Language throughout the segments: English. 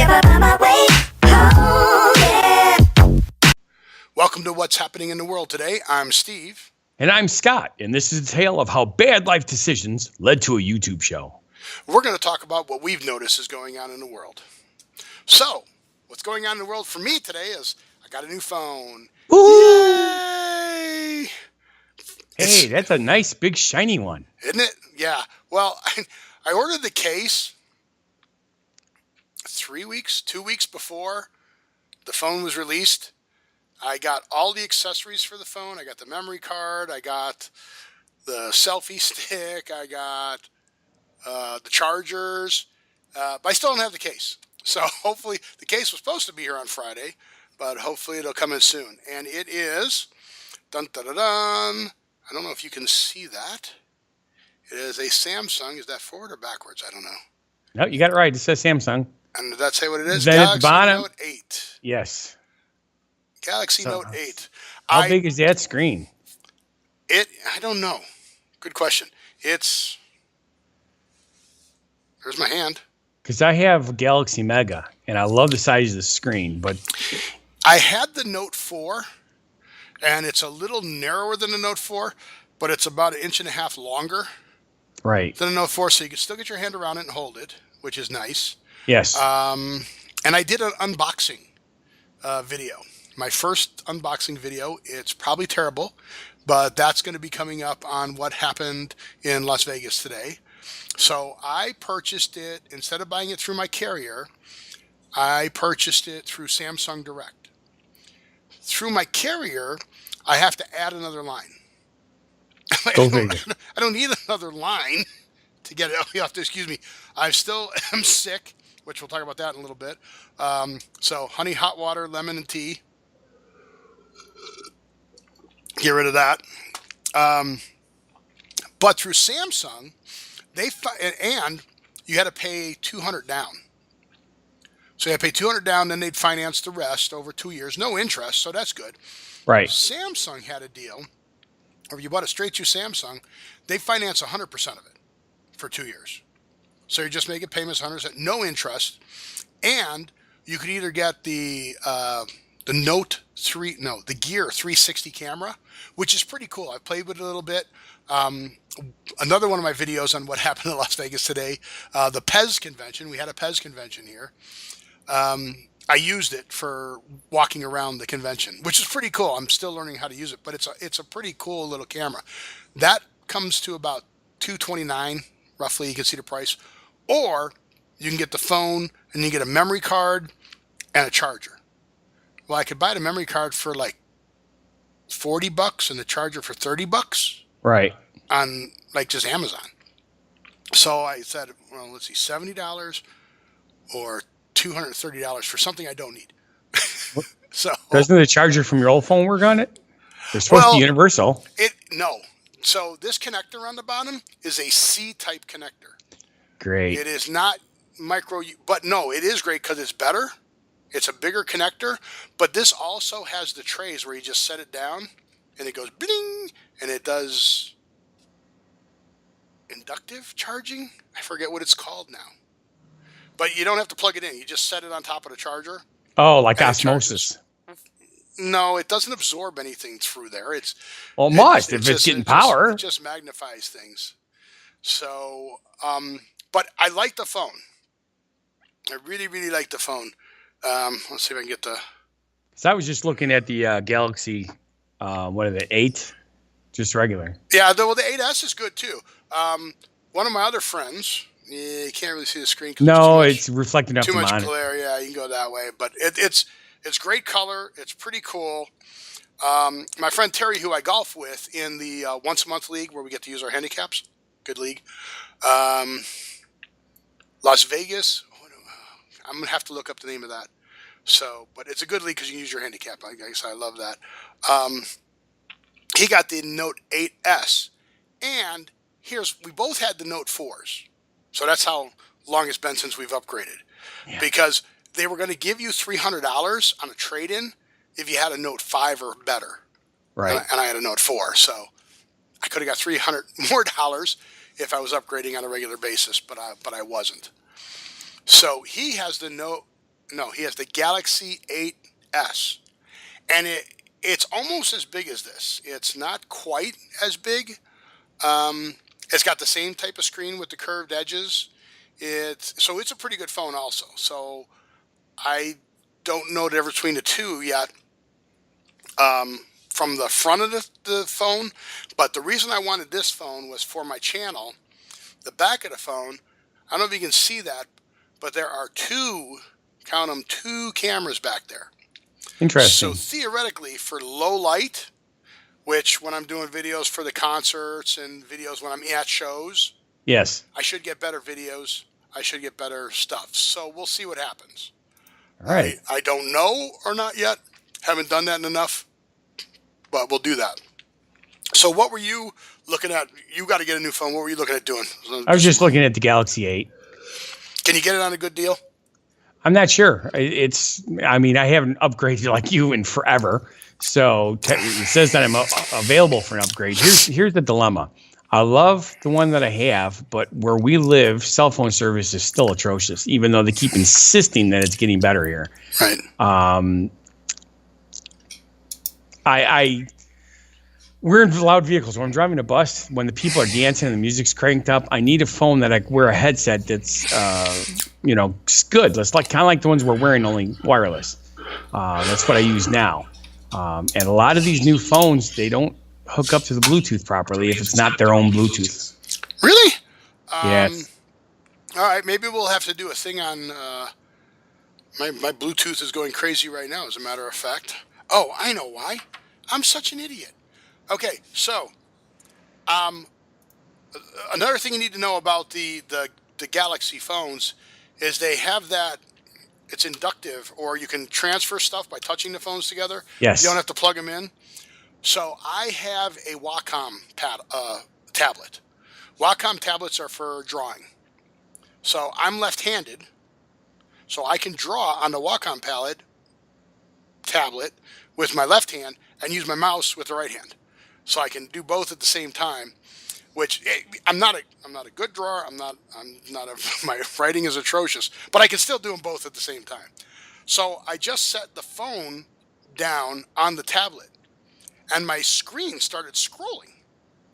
never find my way home. Yeah. Welcome to What's Happening in the World Today. I'm Steve. And I'm Scott, and this is a tale of how bad life decisions led to a YouTube show. We're going to talk about what we've noticed is going on in the world. So, what's going on in the world for me today is I got a new phone. Woo! Yay! Hey, that's a nice big shiny one. Isn't it? Yeah. Well, I ordered the case 2 weeks before the phone was released. I got all the accessories for the phone. I got the memory card. I got the selfie stick. I got the chargers. But I still don't have the case. So hopefully, the case was supposed to be here on Friday, but hopefully it'll come in soon. And it is, dun dun dun dun. I don't know if you can see that. It is a Samsung. Is that forward or backwards? I don't know. No, you got it right. It says Samsung. And did that say what it is? Then at the Galaxy bottom. Note 8. Yes. Galaxy So, Note 8. How big is that screen? I don't know. Good question. There's my hand. Because I have Galaxy Mega, and I love the size of the screen, but I had the Note 4, and it's a little narrower than the Note 4, but it's about 1.5 inches longer right. than the Note 4, so you can still get your hand around it and hold it, which is nice. Yes. And I did an unboxing video. My first unboxing video. It's probably terrible, but that's going to be coming up on what happened in Las Vegas today. So I purchased it, instead of buying it through my carrier, I purchased it through Samsung Direct. Through my carrier, I have to add another line. Go figure. I don't need another line to get it. You have to excuse me. I still am sick, which we'll talk about that in a little bit. So honey, hot water, lemon, and tea. Get rid of that. But through Samsung, and you had to pay $200 down. So you had to pay $200 down, then they'd finance the rest over 2 years, no interest. So that's good. Right. Samsung had a deal, or you bought it straight through Samsung, they finance 100% of it for 2 years. So you're just making payments 100%, no interest, and you could either get the Note 3, no, the Gear 360 camera, which is pretty cool. I've played with it a little bit. Another one of my videos on what happened in Las Vegas today, the Pez convention. We had a Pez convention here. I used it for walking around the convention, which is pretty cool. I'm still learning how to use it, but it's a pretty cool little camera. That comes to about $229 roughly. You can see the price, or you can get the phone and you get a memory card and a charger. Well, I could buy the memory card for like $40 and the charger for $30 Right. on like just Amazon. So I said, well, let's see, $70 or $230 for something I don't need. So Doesn't the charger from your old phone work on it? They're supposed to be universal. No. So this connector on the bottom is a C-type connector. Great. It is not micro, but no, it is great because it's better. It's a bigger connector, but this also has the trays where you just set it down and it goes bling, and it does inductive charging. I forget what it's called now. But you don't have to plug it in. You just set it on top of the charger. Oh, like osmosis. No, it doesn't absorb anything through there. It must if it's getting power. It just magnifies things. So, but I like the phone. I really, really like the phone. Let's see if I can get the. So I was just looking at the Galaxy, what are they, 8? Just regular. Yeah, the 8S is good too. One of my other friends, you can't really see the screen. No, it's reflecting off the monitor. Too much glare. Yeah, you can go that way. But it's great color. It's pretty cool. My friend Terry, who I golf with in the once a month league where we get to use our handicaps, good league. Las Vegas. I'm going to have to look up the name of that. So, but it's a good league because you can use your handicap. I guess I love that. He got the Note 8S. And we both had the Note 4s. So that's how long it's been since we've upgraded. Yeah. Because they were going to give you $300 on a trade-in if you had a Note 5 or better. Right. And I had a Note 4. So I could have got $300 more if I was upgrading on a regular basis, but I wasn't. So he has the Note No, he has the Galaxy 8S, and it's almost as big as this. It's not quite as big. It's got the same type of screen with the curved edges. It's a pretty good phone also. So I don't know the difference between the two yet, from the front of the phone. But the reason I wanted this phone was for my channel. The back of the phone, I don't know if you can see that, but there are two, count them, two cameras back there. Interesting. So theoretically, for low light, which when I'm doing videos for the concerts and videos when I'm at shows, Yes. I should get better videos. I should get better stuff. So we'll see what happens. All right. I don't know or not yet. Haven't done that enough, but we'll do that. So what were you looking at? You got to get a new phone. What were you looking at doing? I was just looking at the Galaxy 8. Can you get it on a good deal? I'm not sure. I mean, I haven't upgraded like you in forever. So it says that I'm available for an upgrade. Here's the dilemma. I love the one that I have, but where we live, cell phone service is still atrocious, even though they keep insisting that it's getting better here. Right. We're in loud vehicles. When I'm driving a bus, when the people are dancing and the music's cranked up, I need a phone that I wear a headset that's, good. It's like kind of like the ones we're wearing, only wireless. That's what I use now. And a lot of these new phones, they don't hook up to the Bluetooth properly if it's not their own Bluetooth. Really? Yes. All right. Maybe we'll have to do a thing on. My Bluetooth is going crazy right now. As a matter of fact. Oh, I know why. I'm such an idiot. Okay, so another thing you need to know about the Galaxy phones is they have that. It's inductive, or you can transfer stuff by touching the phones together. Yes. You don't have to plug them in. So I have a Wacom tablet. Wacom tablets are for drawing. So I'm left-handed, so I can draw on the Wacom tablet with my left hand and use my mouse with the right hand. So I can do both at the same time, which I'm not a good drawer. My writing is atrocious, but I can still do them both at the same time. So I just set the phone down on the tablet and my screen started scrolling.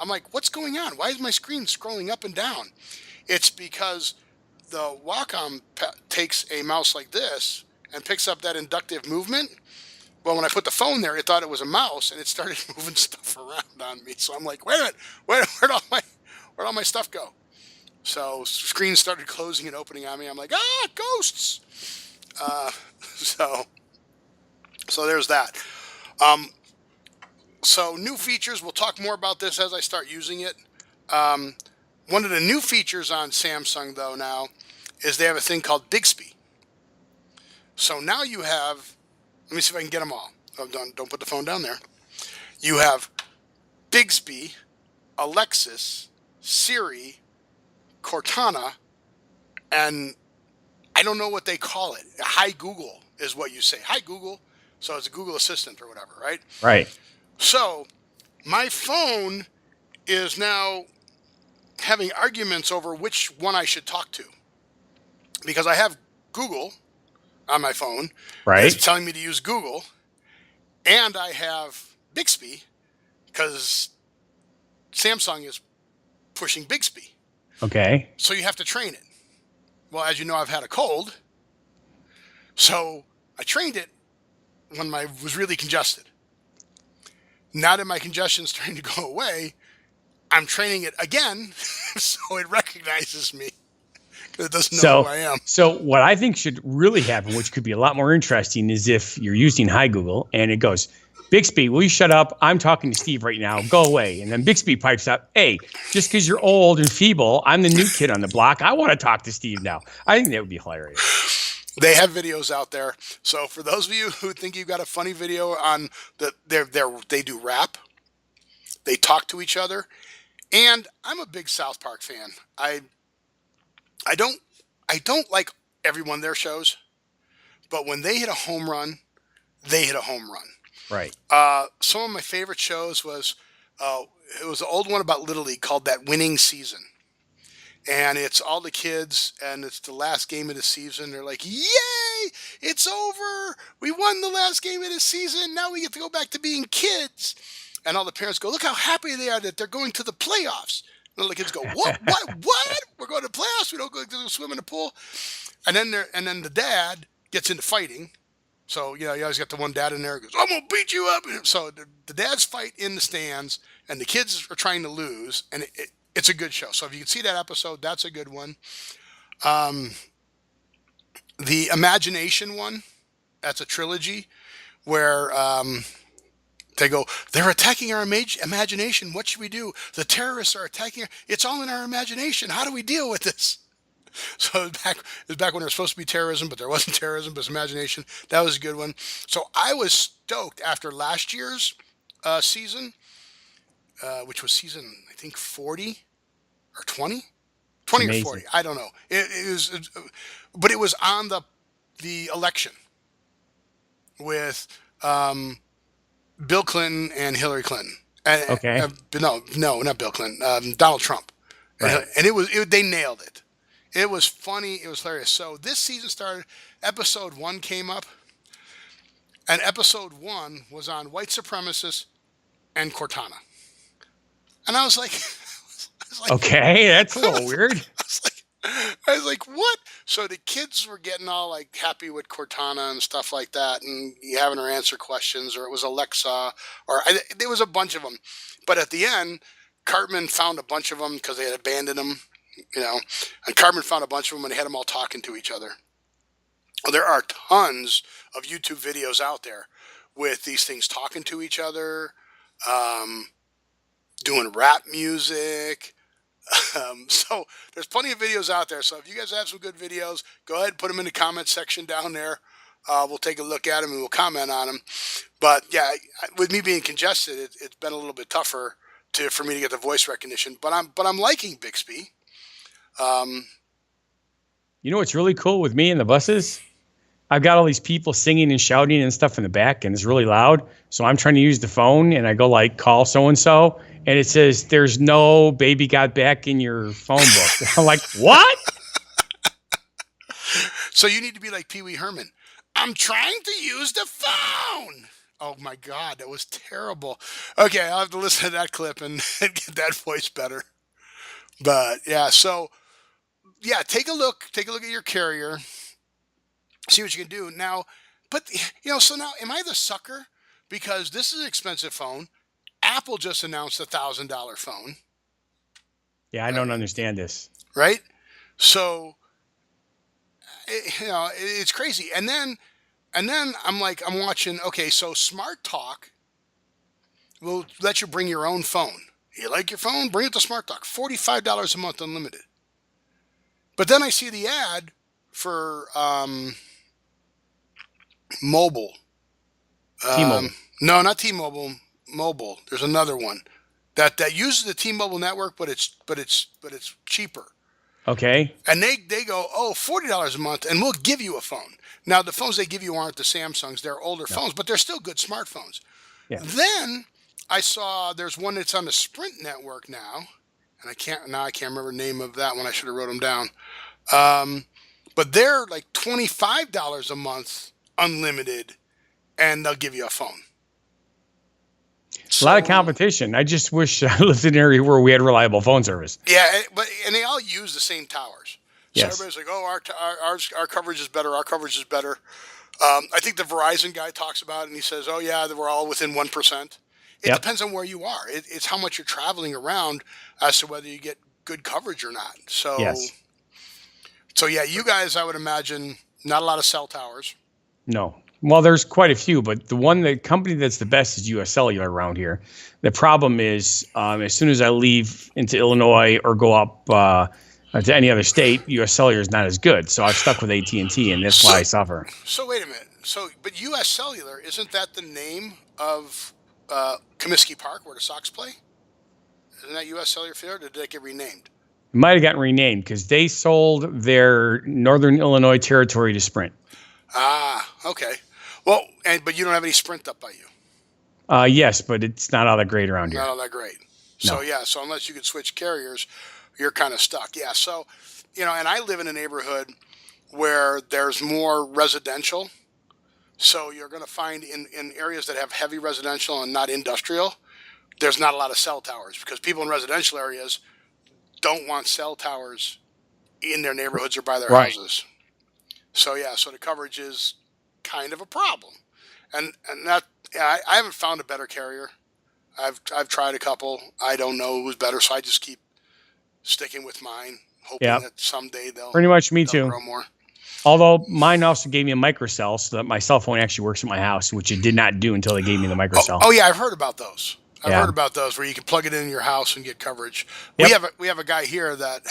I'm like, what's going on? Why is my screen scrolling up and down? It's because the Wacom takes a mouse like this and picks up that inductive movement. Well, when I put the phone there, it thought it was a mouse, and it started moving stuff around on me. So I'm like, wait a minute, where'd all my stuff go? So screens started closing and opening on me. I'm like, ghosts. So there's that. So new features. We'll talk more about this as I start using it. One of the new features on Samsung, though, now is they have a thing called Bixby. So now you have. Let me see if I can get them all. Oh, don't put the phone down there. You have Bixby, Alexis, Siri, Cortana, and I don't know what they call it. Hi Google is what you say. Hi Google. So it's a Google Assistant or whatever, right? Right. So my phone is now having arguments over which one I should talk to. Because I have Google on my phone. Right. It's telling me to use Google. And I have Bixby because Samsung is pushing Bixby. Okay. So you have to train it. Well, as you know, I've had a cold. So I trained it when I was really congested. Now that my congestion is starting to go away, I'm training it again so it recognizes me. It doesn't know who I am. So what I think should really happen, which could be a lot more interesting, is if you're using Hi Google and it goes, Bixby, will you shut up? I'm talking to Steve right now. Go away. And then Bixby pipes up, hey, just because you're old and feeble, I'm the new kid on the block. I want to talk to Steve now. I think that would be hilarious. They have videos out there. So for those of you who think you've got a funny video on they do rap. They talk to each other. And I'm a big South Park fan. I don't like every one of their shows, but when they hit a home run, they hit a home run. Right. Some of my favorite shows was it was an old one about Little League called That Winning Season. And it's all the kids, and it's the last game of the season. They're like, yay! it's over. We won the last game of the season. Now we get to go back to being kids. And all the parents go, look how happy they are that they're going to the playoffs. And all the kids go, what? We're going to playoffs. We don't go to swim in the pool. And then the dad gets into fighting. So, you always got the one dad in there who goes, I'm going to beat you up. And so the dads fight in the stands, and the kids are trying to lose. And it's a good show. So if you can see that episode, that's a good one. The Imagination one, that's a trilogy where they go, they're attacking our imagination. What should we do? The terrorists are attacking. It's all in our imagination. How do we deal with this? So it was back when there was supposed to be terrorism, but there wasn't terrorism, but it's imagination. That was a good one. So I was stoked after last year's season, which was season, I think, 40 or 20? 20 or 40. I don't know. But it was on the election with Bill Clinton and Hillary Clinton. Okay. No, not Bill Clinton. Donald Trump. Right. And they nailed it. It was funny. It was hilarious. So this season started. Episode 1 came up, and episode 1 was on white supremacists and Cortana. And I was like, okay, that's a little weird. I was like, what? So the kids were getting all like happy with Cortana and stuff like that, and you having her answer questions, or it was Alexa, there was a bunch of them. But at the end, Cartman found a bunch of them because they had abandoned them, and Cartman found a bunch of them and they had them all talking to each other. Well, there are tons of YouTube videos out there with these things talking to each other, doing rap music. So there's plenty of videos out there. So if you guys have some good videos, go ahead and put them in the comment section down there. We'll take a look at them and we'll comment on them. But yeah, with me being congested, it's been a little bit tougher for me to get the voice recognition. But I'm liking Bixby. You know what's really cool with me and the buses? I've got all these people singing and shouting and stuff in the back, and it's really loud. So I'm trying to use the phone, and I go like, call so-and-so, and it says, there's no baby got back in your phone book. I'm like, what? So you need to be like Pee Wee Herman. I'm trying to use the phone. Oh my God, that was terrible. Okay, I'll have to listen to that clip and get that voice better. But yeah, so yeah, take a look at your carrier. See what you can do now. But so now am I the sucker? Because this is an expensive phone. Apple just announced $1,000 phone. Yeah, I don't understand this. Right? So it's crazy. And then I'm watching, okay, so Smart Talk will let you bring your own phone. You like your phone? Bring it to Smart Talk. $45 a month unlimited. But then I see the ad for mobile. T-Mobile. No, not T-Mobile. Mobile. There's another one that uses the T-Mobile network, but it's cheaper. Okay. And they go, $40 a month, and we'll give you a phone. Now the phones they give you aren't the Samsungs; they're older phones, but they're still good smartphones. Yeah. Then I saw there's one that's on the Sprint network now, and I can't remember the name of that one. I should have wrote them down. But they're like $25 a month, unlimited, and they'll give you a phone. A lot of competition. I just wish I lived in an area where we had reliable phone service. Yeah, and they all use the same towers. So Yes. everybody's like, our coverage is better. Our coverage is better. I think the Verizon guy talks about it, and he says, oh, yeah, we're all within 1%. It Yep. depends on where you are. It's how much you're traveling around as to whether you get good coverage or not. So, Yes. So yeah, you guys, I would imagine, not a lot of cell towers. No. Well, there's quite a few, but the company that's the best is U.S. Cellular around here. The problem is, as soon as I leave into Illinois or go up to any other state, U.S. Cellular is not as good. So I've stuck with AT&T, and that's why I suffer. So wait a minute. But U.S. Cellular, isn't that the name of Comiskey Park where the Sox play? Isn't that U.S. Cellular Field, or did that get renamed? It might have gotten renamed because they sold their Northern Illinois territory to Sprint. Ah, okay. Well, but you don't have any Sprint up by you. Yes, but it's not all that great around here. Not all that great. No. So yeah, so unless you could switch carriers, you're kind of stuck. Yeah. So, and I live in a neighborhood where there's more residential. So you're going to find in areas that have heavy residential and not industrial, there's not a lot of cell towers because people in residential areas don't want cell towers in their neighborhoods or by their houses. So yeah, so the coverage is kind of a problem, and that I haven't found a better carrier. I've tried a couple. I don't know who's better, so I just keep sticking with mine, hoping that someday they'll pretty much me too. grow more. Although mine also gave me a microcell so that my cell phone actually works at my house, which it did not do until they gave me the microcell. Oh yeah, I've heard about those. I've heard about those where you can plug it in your house and get coverage. Yep. We have a guy here that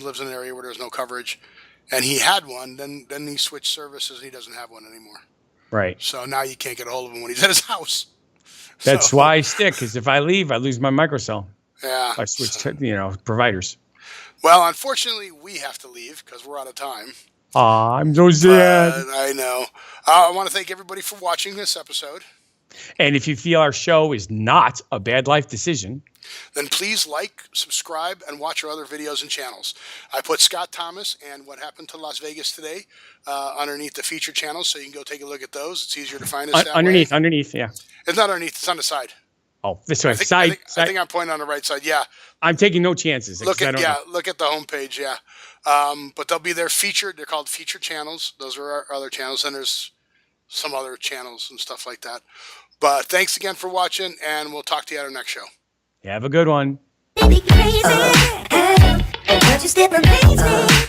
lives in an area where there's no coverage, and he had one. Then he switched services and he doesn't have one anymore. Right. So now you can't get a hold of him when he's at his house. That's why I stick, because if I leave, I lose my microcell. Yeah. I switch providers. Well, unfortunately, we have to leave because we're out of time. Aw, I'm so sad. I know. I want to thank everybody for watching this episode. And if you feel our show is not a bad life decision, then please like, subscribe, and watch our other videos and channels. I put Scott Thomas and What Happened to Las Vegas Today underneath the feature channels, so you can go take a look at those. It's easier to find us that underneath, way. yeah. It's not underneath. It's on the side. Oh, this way. I think I'm pointing on the right side. Yeah. I'm taking no chances. Look at the homepage. Yeah. But they'll be there featured. They're called feature channels. Those are our other channels, and there's some other channels and stuff like that. But thanks again for watching, and we'll talk to you at our next show. Have a good one. Baby crazy, and don't you step amaze me.